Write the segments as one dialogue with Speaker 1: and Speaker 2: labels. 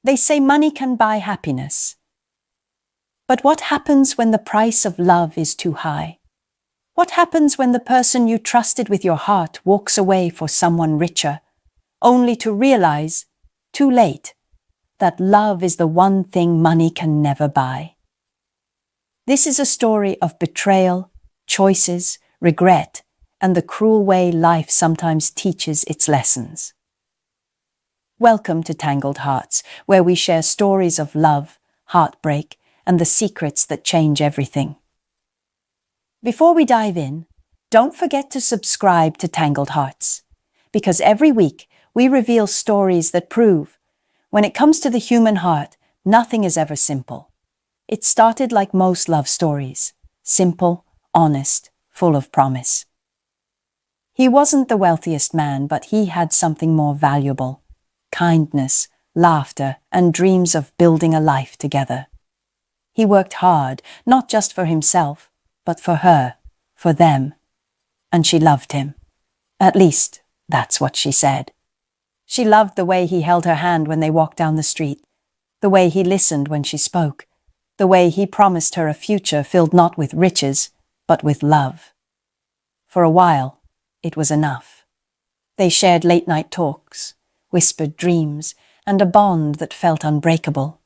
Speaker 1: They say money can buy happiness. But what happens when the price of love is too high? What happens when the person you trusted with your heart walks away for someone richer, only to realize, too late, that love is the one thing money can never buy? This is a story of betrayal, choices, regret, and the cruel way life sometimes teaches its lessons. Welcome to Tangled Hearts, where we share stories of love, heartbreak, and the secrets that change everything. Before we dive in, don't forget to subscribe to Tangled Hearts, because every week we reveal stories that prove, when it comes to the human heart, nothing is ever simple. It started like most love stories, simple, honest, full of promise. He wasn't the wealthiest man, but he had something more valuable: kindness, laughter, and dreams of building a life together. He worked hard, not just for himself, but for her, for them. And she loved him. At least, that's what she said. She loved the way he held her hand when they walked down the street, the way he listened when she spoke, the way he promised her a future filled not with riches, but with love. For a while, it was enough. They shared late-night talks, whispered dreams, and a bond that felt unbreakable.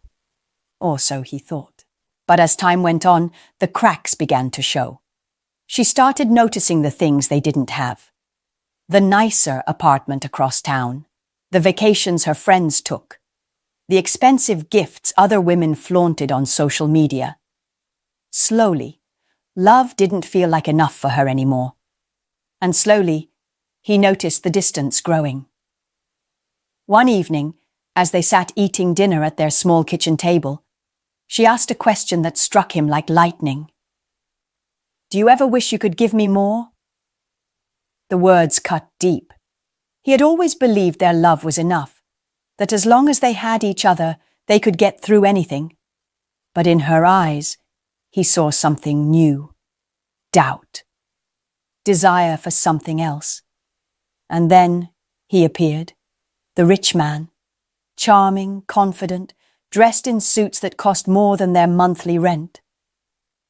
Speaker 1: Or so he thought. But as time went on, the cracks began to show. She started noticing the things they didn't have. The nicer apartment across town, the vacations her friends took, the expensive gifts other women flaunted on social media. Slowly, love didn't feel like enough for her anymore. And slowly, he noticed the distance growing. One evening, as they sat eating dinner at their small kitchen table, she asked a question that struck him like lightning. "Do you ever wish you could give me more?" The words cut deep. He had always believed their love was enough, that as long as they had each other, they could get through anything. But in her eyes, he saw something new: doubt, desire for something else. And then he appeared, the rich man, charming, confident, dressed in suits that cost more than their monthly rent.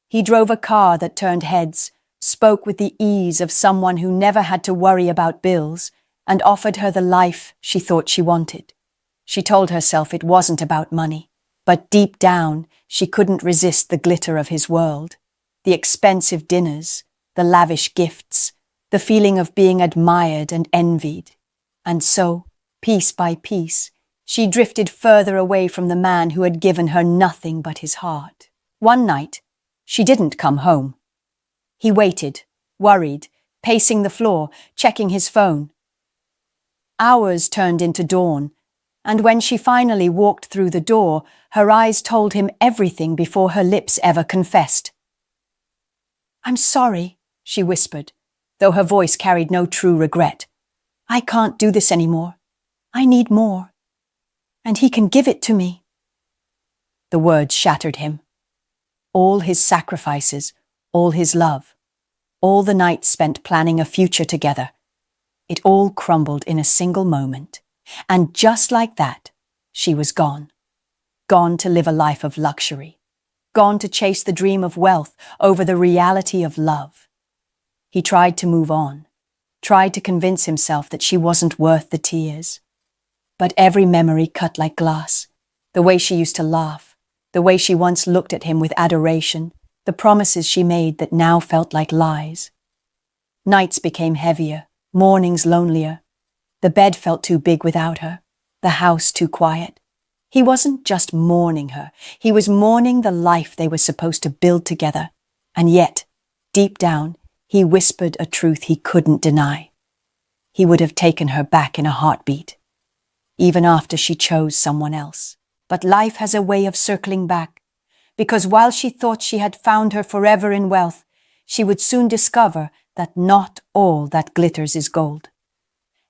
Speaker 1: He drove a car that turned heads, spoke with the ease of someone who never had to worry about bills, and offered her the life she thought she wanted. She told herself it wasn't about money, but deep down she couldn't resist the glitter of his world, the expensive dinners, the lavish gifts, the feeling of being admired and envied. And so, piece by piece, she drifted further away from the man who had given her nothing but his heart. One night, she didn't come home. He waited, worried, pacing the floor, checking his phone. Hours turned into dawn, and when she finally walked through the door, her eyes told him everything before her lips ever confessed. "I'm sorry," she whispered, though her voice carried no true regret. "I can't do this anymore. I need more. And he can give it to me." The words shattered him. All his sacrifices, all his love, all the nights spent planning a future together, it all crumbled in a single moment. And just like that, she was gone. Gone to live a life of luxury. Gone to chase the dream of wealth over the reality of love. He tried to move on, tried to convince himself that she wasn't worth the tears. But every memory cut like glass. The way she used to laugh, the way she once looked at him with adoration, the promises she made that now felt like lies. Nights became heavier, mornings lonelier. The bed felt too big without her, the house too quiet. He wasn't just mourning her, he was mourning the life they were supposed to build together. And yet, deep down, he whispered a truth he couldn't deny. He would have taken her back in a heartbeat, even after she chose someone else. But life has a way of circling back, because while she thought she had found her forever in wealth, she would soon discover that not all that glitters is gold.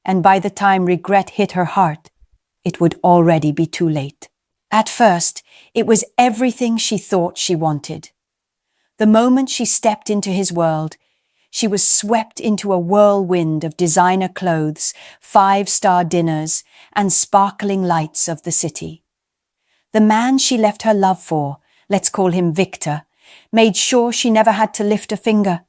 Speaker 1: And by the time regret hit her heart, it would already be too late. At first, it was everything she thought she wanted. The moment she stepped into his world, she was swept into a whirlwind of designer clothes, 5-star dinners, and sparkling lights of the city. The man she left her love for, let's call him Victor, made sure she never had to lift a finger.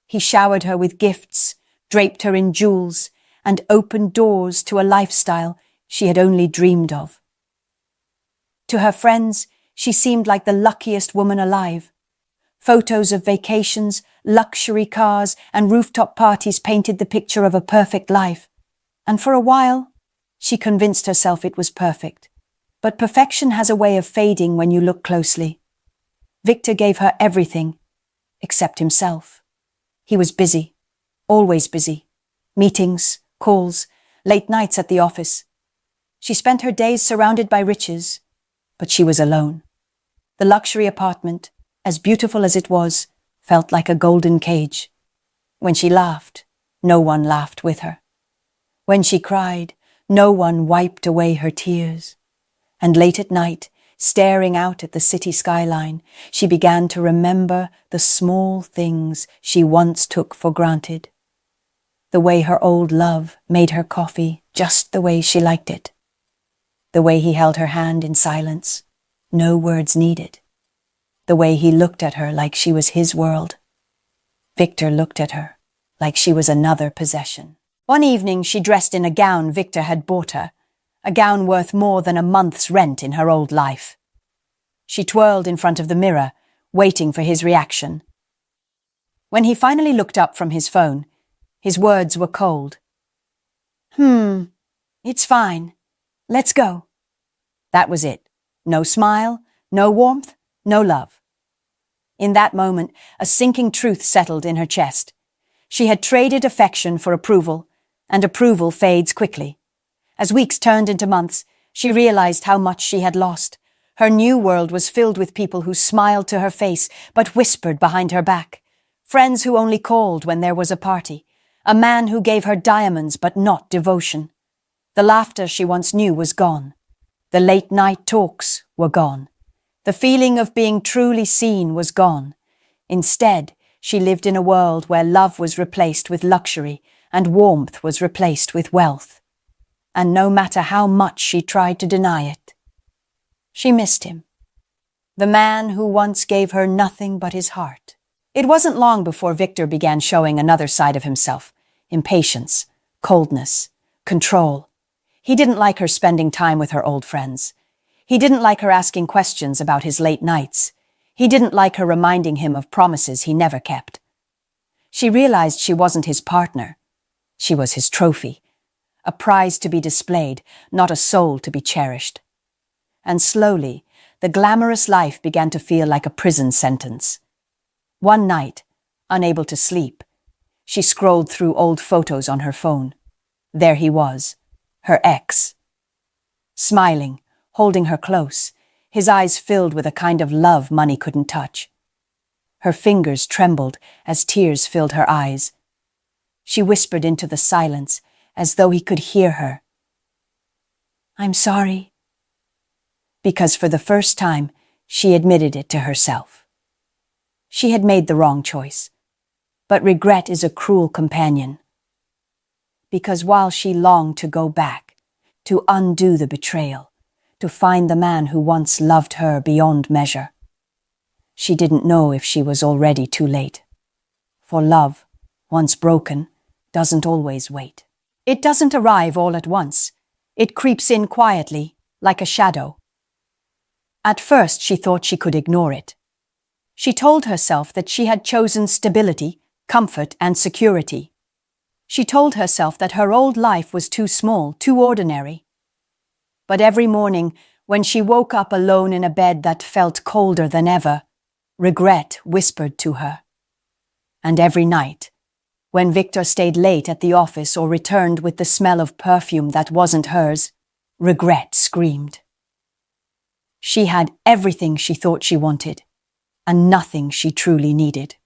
Speaker 1: He showered her with gifts, draped her in jewels, and opened doors to a lifestyle she had only dreamed of. To her friends, she seemed like the luckiest woman alive. Photos of vacations, luxury cars, and rooftop parties painted the picture of a perfect life. And for a while, she convinced herself it was perfect. But perfection has a way of fading when you look closely. Victor gave her everything, except himself. He was busy, always busy. Meetings, calls, late nights at the office. She spent her days surrounded by riches, but she was alone. The luxury apartment, as beautiful as it was, felt like a golden cage. When she laughed, no one laughed with her. When she cried, no one wiped away her tears. And late at night, staring out at the city skyline, she began to remember the small things she once took for granted. The way her old love made her coffee just the way she liked it. The way he held her hand in silence, no words needed. The way he looked at her like she was his world. Victor looked at her like she was another possession. One evening she dressed in a gown Victor had bought her, a gown worth more than a month's rent in her old life. She twirled in front of the mirror, waiting for his reaction. When he finally looked up from his phone, his words were cold. It's fine. Let's go. That was it. No smile, no warmth, no love. In that moment, a sinking truth settled in her chest. She had traded affection for approval, and approval fades quickly. As weeks turned into months, she realized how much she had lost. Her new world was filled with people who smiled to her face but whispered behind her back. Friends who only called when there was a party. A man who gave her diamonds but not devotion. The laughter she once knew was gone. The late-night talks were gone. The feeling of being truly seen was gone. Instead, she lived in a world where love was replaced with luxury and warmth was replaced with wealth. And no matter how much she tried to deny it, she missed him. The man who once gave her nothing but his heart. It wasn't long before Victor began showing another side of himself. Impatience, coldness, control. He didn't like her spending time with her old friends. He didn't like her asking questions about his late nights. He didn't like her reminding him of promises he never kept. She realized she wasn't his partner. She was his trophy. A prize to be displayed, not a soul to be cherished. And slowly, the glamorous life began to feel like a prison sentence. One night, unable to sleep, she scrolled through old photos on her phone. There he was, her ex. Smiling, holding her close, his eyes filled with a kind of love money couldn't touch. Her fingers trembled as tears filled her eyes. She whispered into the silence, as though he could hear her. "I'm sorry." Because for the first time, she admitted it to herself. She had made the wrong choice, but regret is a cruel companion. Because while she longed to go back, to undo the betrayal, to find the man who once loved her beyond measure, she didn't know if she was already too late. For love, once broken, doesn't always wait. It doesn't arrive all at once. It creeps in quietly, like a shadow. At first, she thought she could ignore it. She told herself that she had chosen stability, comfort, and security. She told herself that her old life was too small, too ordinary. But every morning, when she woke up alone in a bed that felt colder than ever, regret whispered to her. And every night, when Victor stayed late at the office or returned with the smell of perfume that wasn't hers, regret screamed. She had everything she thought she wanted, and nothing she truly needed.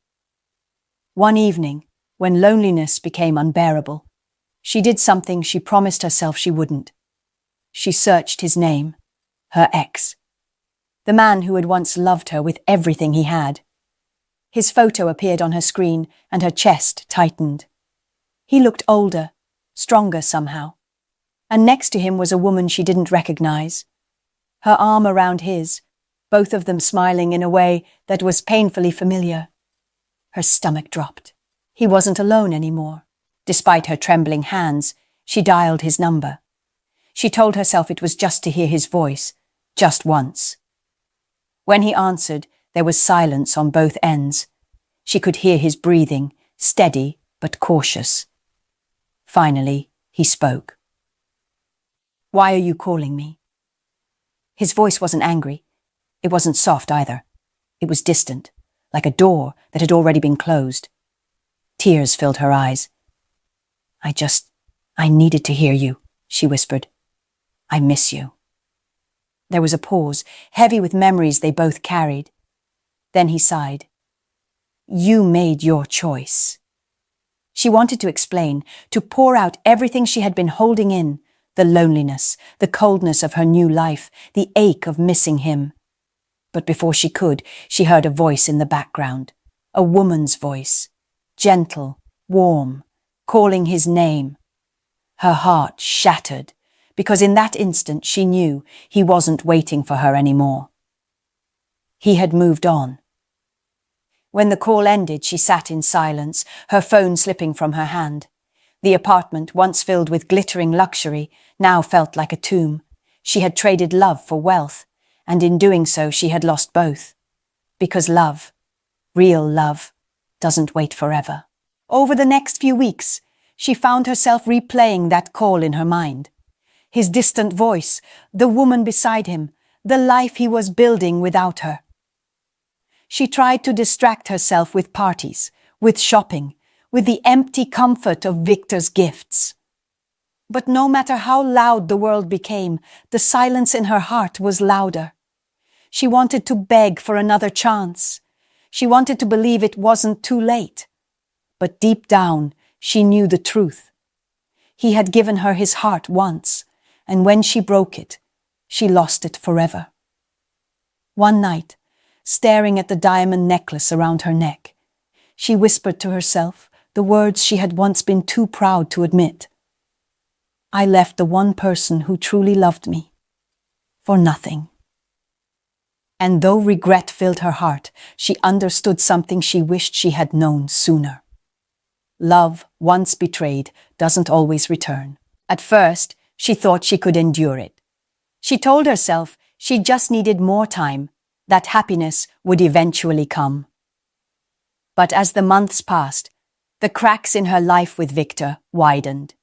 Speaker 1: One evening, when loneliness became unbearable, she did something she promised herself she wouldn't. She searched his name, her ex, the man who had once loved her with everything he had. His photo appeared on her screen, and her chest tightened. He looked older, stronger somehow. And next to him was a woman she didn't recognize. her arm around his, both of them smiling in a way that was painfully familiar. Her stomach dropped. He wasn't alone anymore. Despite her trembling hands, she dialed his number. She told herself it was just to hear his voice, just once. When he answered, there was silence on both ends. She could hear his breathing, steady but cautious. Finally, he spoke. "Why are you calling me?" His voice wasn't angry. It wasn't soft either. It was distant, like a door that had already been closed. Tears filled her eyes. I needed to hear you," she whispered. "I miss you." There was a pause, heavy with memories they both carried. Then he sighed. "You made your choice." She wanted to explain, to pour out everything she had been holding in, the loneliness, the coldness of her new life, the ache of missing him. But before she could, she heard a voice in the background, a woman's voice, gentle, warm, calling his name. Her heart shattered, because in that instant she knew he wasn't waiting for her anymore. He had moved on. When the call ended, she sat in silence, her phone slipping from her hand. The apartment, once filled with glittering luxury, now felt like a tomb. She had traded love for wealth, and in doing so she had lost both. Because love, real love, doesn't wait forever. Over the next few weeks, she found herself replaying that call in her mind. His distant voice, the woman beside him, the life he was building without her. She tried to distract herself with parties, with shopping, with the empty comfort of Victor's gifts. But no matter how loud the world became, the silence in her heart was louder. She wanted to beg for another chance. She wanted to believe it wasn't too late. But deep down, she knew the truth. He had given her his heart once, and when she broke it, she lost it forever. One night, staring at the diamond necklace around her neck, she whispered to herself the words she had once been too proud to admit. "I left the one person who truly loved me for nothing." And though regret filled her heart, she understood something she wished she had known sooner. Love, once betrayed, doesn't always return. At first, she thought she could endure it. She told herself she just needed more time, that happiness would eventually come. But as the months passed, the cracks in her life with Victor widened.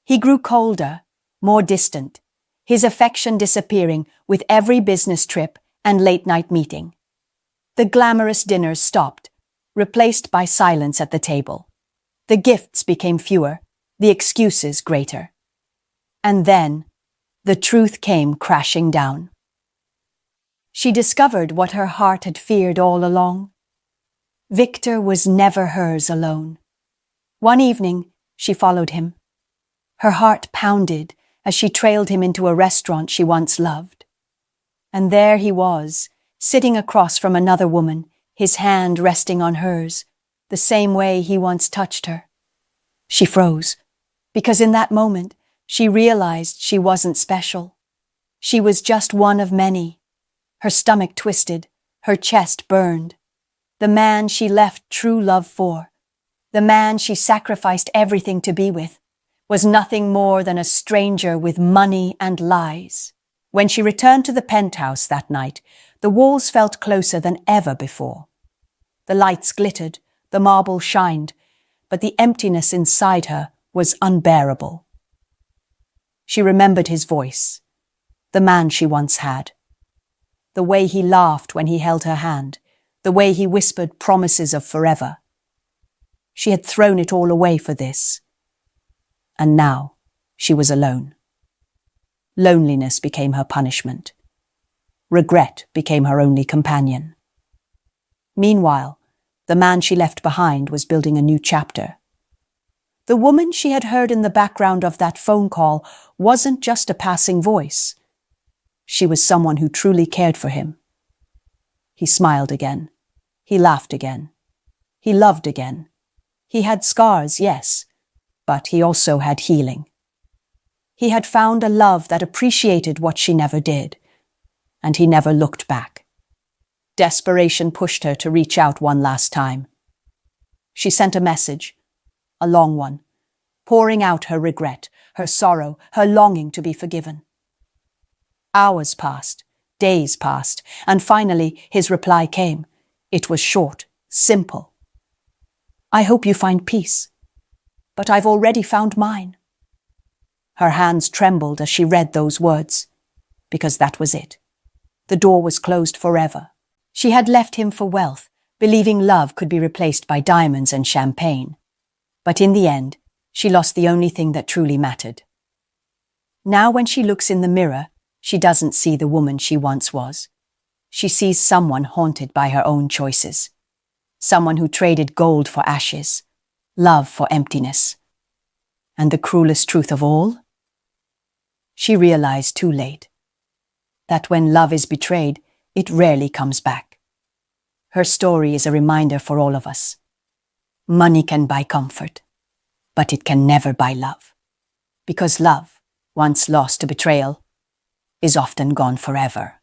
Speaker 1: He grew colder, more distant, his affection disappearing with every business trip and late-night meeting. The glamorous dinners stopped, replaced by silence at the table. The gifts became fewer, the excuses greater. And then, the truth came crashing down. She discovered what her heart had feared all along. Victor was never hers alone. One evening, she followed him. Her heart pounded as she trailed him into a restaurant she once loved. And there he was, sitting across from another woman, his hand resting on hers, the same way he once touched her. She froze, because in that moment, she realized she wasn't special. She was just one of many. Her stomach twisted, her chest burned. The man she left true love for, the man she sacrificed everything to be with, was nothing more than a stranger with money and lies. When she returned to the penthouse that night, the walls felt closer than ever before. The lights glittered, the marble shined, but the emptiness inside her was unbearable. She remembered his voice, the man she once had. The way he laughed when he held her hand, the way he whispered promises of forever. She had thrown it all away for this. And now she was alone. Loneliness became her punishment. Regret became her only companion. Meanwhile, the man she left behind was building a new chapter. The woman she had heard in the background of that phone call wasn't just a passing voice. She was someone who truly cared for him. He smiled again. He laughed again. He loved again. He had scars, yes, but he also had healing. He had found a love that appreciated what she never did, and he never looked back. Desperation pushed her to reach out one last time. She sent a message, a long one, pouring out her regret, her sorrow, her longing to be forgiven. Hours passed, days passed, and finally his reply came. It was short, simple. "I hope you find peace, but I've already found mine." Her hands trembled as she read those words, because that was it. The door was closed forever. She had left him for wealth, believing love could be replaced by diamonds and champagne. But in the end, she lost the only thing that truly mattered. Now when she looks in the mirror, she doesn't see the woman she once was. She sees someone haunted by her own choices. Someone who traded gold for ashes, love for emptiness. And the cruelest truth of all? She realized too late that when love is betrayed, it rarely comes back. Her story is a reminder for all of us. Money can buy comfort, but it can never buy love. Because love, once lost to betrayal, is often gone forever.